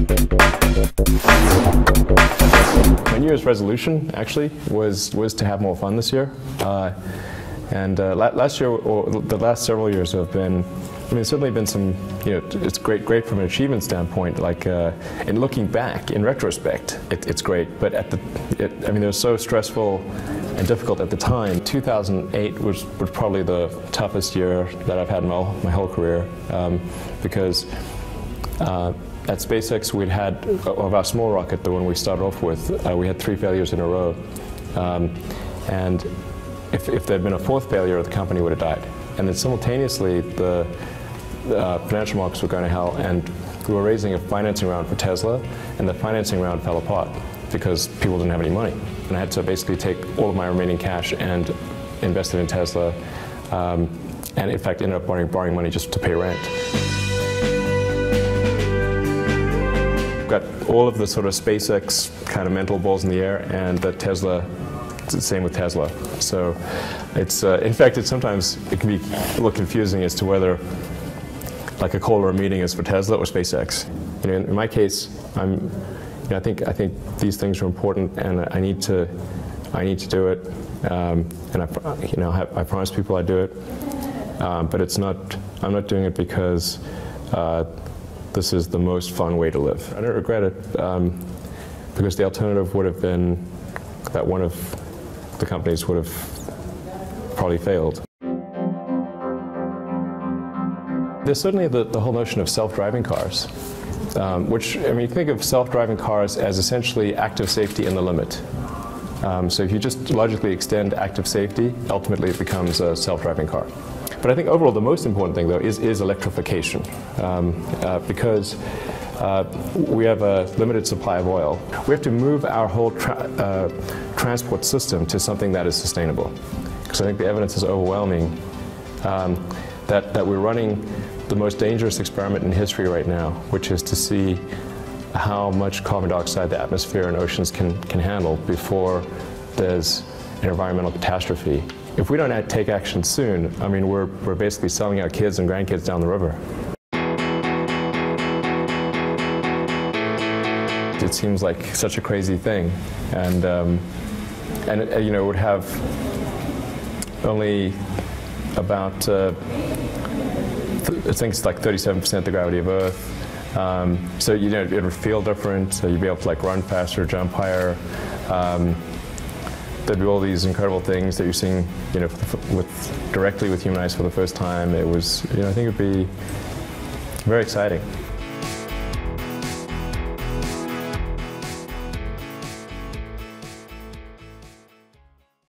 My New Year's resolution actually was to have more fun this year, last year, or the last several years, have been. I mean, there's certainly been some. It's great from an achievement standpoint. Like in looking back, in retrospect, it's great. But I mean, it was so stressful and difficult at the time. 2008 was probably the toughest year that I've had in my whole career, because at SpaceX we'd had, of our small rocket, the one we started off with, we had 3 failures in a row, and if there'd been a 4th failure, the company would have died. And then simultaneously, the financial markets were going to hell, and we were raising a financing round for Tesla, and the financing round fell apart because people didn't have any money. And I had to basically take all of my remaining cash and invest it in Tesla, and in fact ended up borrowing money just to pay rent. Got all of the sort of SpaceX kind of mental balls in the air, and the Tesla, it's the same with Tesla. So it's, in fact, sometimes it can be a little confusing as to whether like a call or a meeting is for Tesla or SpaceX. In my case, I think these things are important, and I need to do it. And I promise people I do it, but it's not. I'm not doing it because this is the most fun way to live. I don't regret it, because the alternative would have been that one of the companies would have probably failed. There's certainly the whole notion of self-driving cars, which, I mean, you think of self-driving cars as essentially active safety in the limit. So if you just logically extend active safety, ultimately it becomes a self-driving car. But I think overall the most important thing, though, is electrification, because we have a limited supply of oil. We have to move our whole transport system to something that is sustainable. Because I think the evidence is overwhelming that we're running the most dangerous experiment in history right now, which is to see how much carbon dioxide the atmosphere and oceans can handle before there's an environmental catastrophe. If we don't take action soon, I mean, we're basically selling our kids and grandkids down the river. It seems like such a crazy thing, and it would have only about I think it's like 37% the gravity of Earth. So it would feel different. So you'd be able to like run faster, jump higher. There'd be all these incredible things that you're seeing, directly with human eyes for the first time. It was, I think it'd be very exciting.